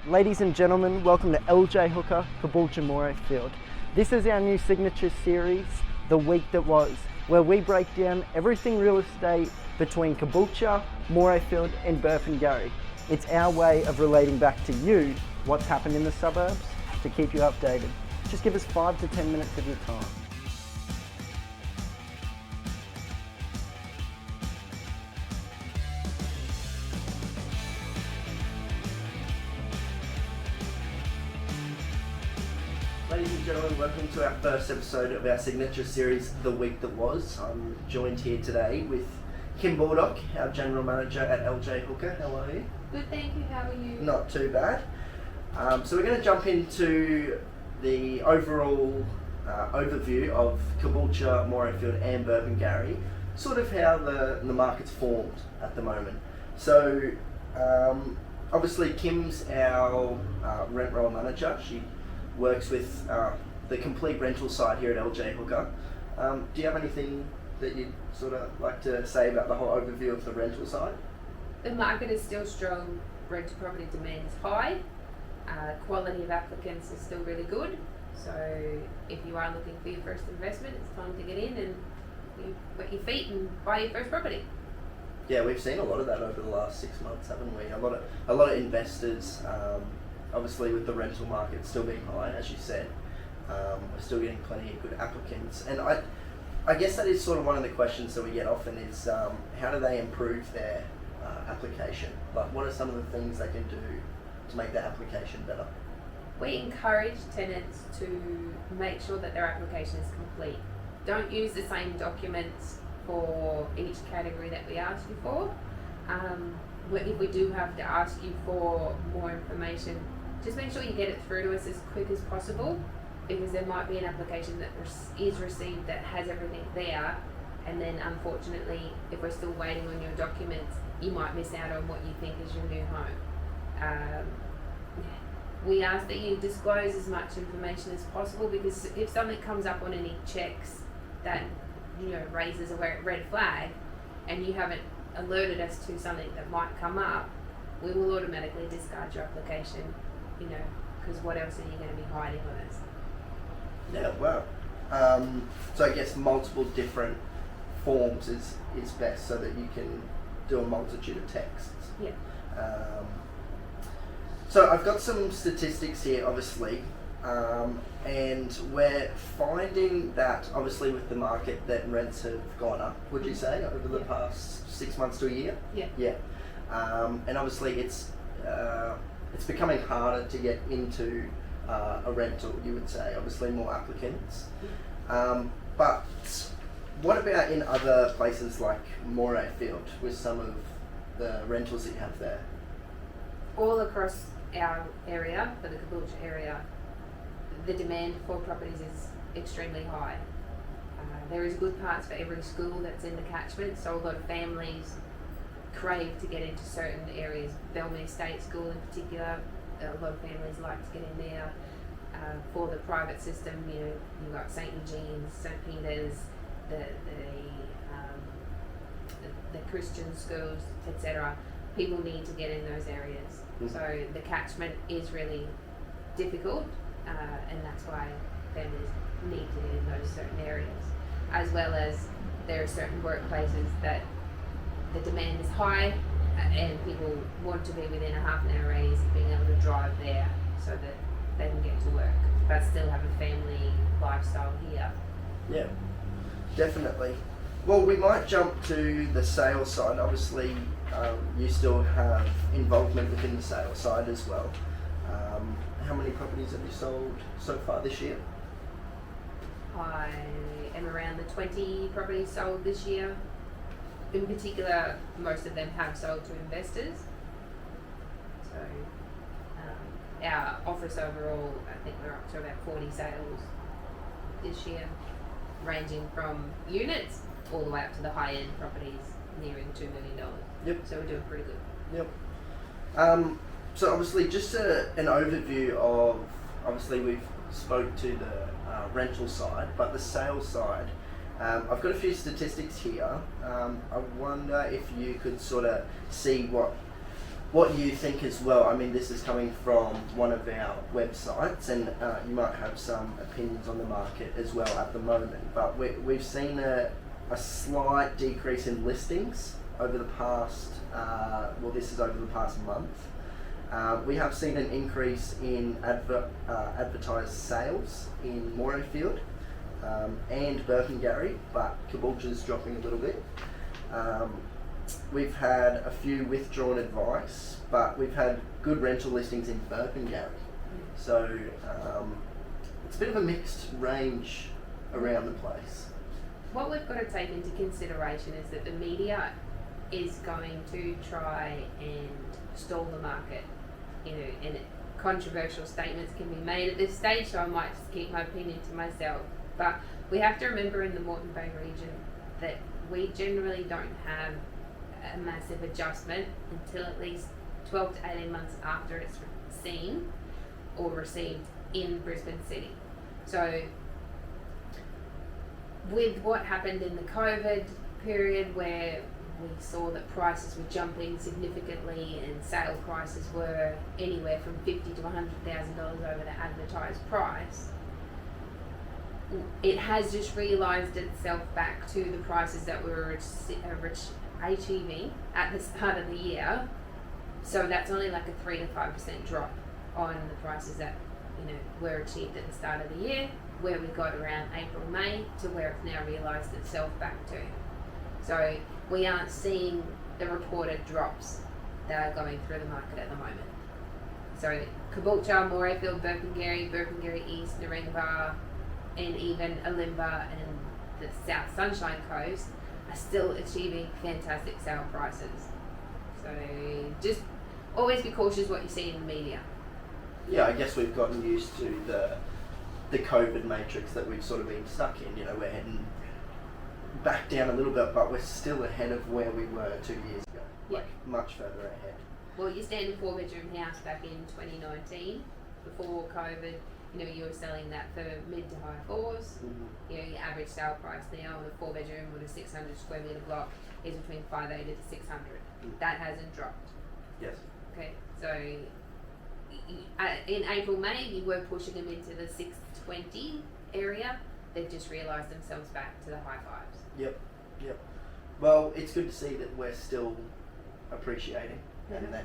Ladies and gentlemen, welcome to LJ Hooker, Caboolture Moorayfield. This is our new signature series, The Week That Was, where we break down everything real estate between Caboolture, Moorayfield and Burpengary. It's our way of relating back to you what's happened in the suburbs to keep you updated. Just give us 5 to 10 minutes of your time. Ladies and gentlemen, welcome to our first episode of our signature series, The Week That Was. I'm joined here today with Kim Baldock, our General Manager at LJ Hooker. How are you? Good, thank you. How are you? Not too bad. So we're going to jump into the overall overview of Caboolture, Moorayfield and Burpengary, sort of how the market's formed at the moment. So obviously Kim's our rent roll manager. She works with the complete rental side here at LJ Hooker. Do you have anything that you'd sort of like to say about the whole overview of the rental side? The market is still strong. Rental property demand is high. Quality of applicants is still really good. So if you are looking for your first investment, it's time to get in and wet your feet and buy your first property. Yeah, we've seen a lot of that over the last 6 months, haven't we? A lot of investors. Obviously, with the rental market still being high, as you said, we're still getting plenty of good applicants. And I guess that is sort of one of the questions that we get often is how do they improve their application? Like, what are some of the things they can do to make their application better? We encourage tenants to make sure that their application is complete. Don't use the same documents for each category that we ask you for. If we do have to ask you for more information, just make sure you get it through to us as quick as possible, because there might be an application that is received that has everything there, and then unfortunately, if we're still waiting on your documents, you might miss out on what you think is your new home. We ask that you disclose as much information as possible, because if something comes up on any checks that raises a red flag, and you haven't alerted us to something that might come up, we will automatically discard your application, because what else are you going to be hiding on us? Yeah, wow. So I guess multiple different forms is best, so that you can do a multitude of texts. Yeah. So I've got some statistics here, obviously, and we're finding that obviously with the market that rents have gone up, would you say, over the past 6 months to a year? Yeah. Yeah. And obviously it's becoming harder to get into a rental, you would say, obviously more applicants. But what about in other places like Moorayfield with some of the rentals that you have there? All across our area, for the Caboolture area, the demand for properties is extremely high. There is good parts for every school that's in the catchment, so a lot of families crave to get into certain areas. Belmere State School in particular, a lot of families like to get in there. For the private system, you've got St. Eugene's, St. Peter's, the Christian schools, etc. People need to get in those areas. Mm-hmm. So the catchment is really difficult, and that's why families need to get in those certain areas. As well as there are certain workplaces that the demand is high, and people want to be within a half an hour radius of being able to drive there so that they can get to work, but still have a family lifestyle here. Yeah, definitely. Well, we might jump to the sales side. Obviously, you still have involvement within the sales side as well. How many properties have you sold so far this year? I am around the 20 properties sold this year. In particular, most of them have sold to investors. So our office overall, I think we're up to about 40 sales this year, ranging from units all the way up to the high-end properties nearing $2 million. Yep. So we're doing pretty good. Yep. So obviously just an overview of, obviously we've spoke to the rental side, but the sales side, I've got a few statistics here. I wonder if you could sort of see what what you think as well. I mean, this is coming from one of our websites, and you might have some opinions on the market as well at the moment, but we've seen a slight decrease in listings over the past, this is over the past month. We have seen an increase in advertised sales in Morayfield and Burpengary, but Caboolture's dropping a little bit. We've had a few withdrawn advice, but we've had good rental listings in Burpengary. So it's a bit of a mixed range around the place. What we've got to take into consideration is that the media is going to try and stall the market. And controversial statements can be made at this stage, so I might just keep my opinion to myself. But we have to remember in the Moreton Bay region that we generally don't have a massive adjustment until at least 12 to 18 months after it's seen or received in Brisbane City. So with what happened in the COVID period, where we saw that prices were jumping significantly and sale prices were anywhere from $50,000 to $100,000 over the advertised price, it has just realised itself back to the prices that we were achieving at the start of the year. So that's only like a 3 to 5% drop on the prices that were achieved at the start of the year, where we got around April, May, to where it's now realised itself back to. So we aren't seeing the reported drops that are going through the market at the moment. So Caboolture, Morayfield, Burpengary East, Narangba, and even Alimba and the South Sunshine Coast are still achieving fantastic sale prices. So just always be cautious what you see in the media. Yeah, I guess we've gotten used to the COVID matrix that we've sort of been stuck in. We're heading back down a little bit, but we're still ahead of where we were 2 years ago. Yeah. Much further ahead. Well, your standard 4-bedroom house back in 2019, before COVID, you were selling that for mid to high fours. Mm-hmm. Your average sale price now with a 4-bedroom with a 600 square metre block is between 580 to 600. Mm-hmm. That hasn't dropped. Yes. Okay, so in April, May, you were pushing them into the 620 area. They've just realised themselves back to the high fives. Yep. Well, it's good to see that we're still appreciating, and that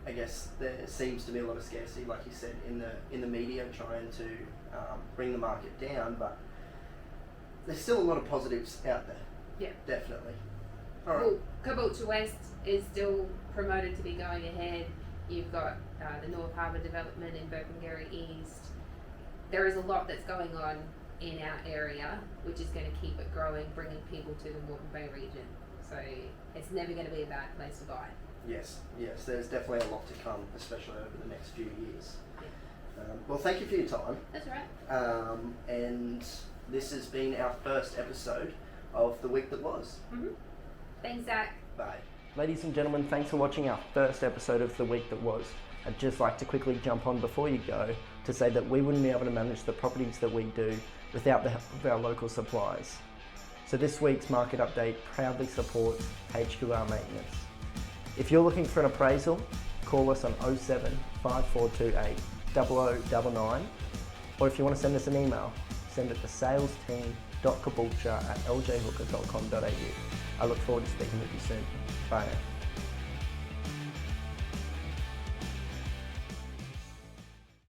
I guess there seems to be a lot of scarcity, like you said, in the media trying to bring the market down, but there's still a lot of positives out there. Yeah, definitely. All right. Well, Caboolture West is still promoted to be going ahead. You've got the North Harbour development in Burpengary East. There is a lot that's going on in our area, which is going to keep it growing, bringing people to the Moreton Bay region. So it's never going to be a bad place to buy. Yes, there's definitely a lot to come, especially over the next few years. Well, thank you for your time. That's all right. And this has been our first episode of The Week That Was. Mm-hmm. Thanks, Zach. Bye. Ladies and gentlemen, thanks for watching our first episode of The Week That Was. I'd just like to quickly jump on before you go to say that we wouldn't be able to manage the properties that we do without the help of our local suppliers. So this week's market update proudly supports HQR Maintenance. If you're looking for an appraisal, call us on 07 5428 0099, or if you want to send us an email, send it to salesteam.caboolture@ljhooker.com.au. I look forward to speaking with you soon. Bye now.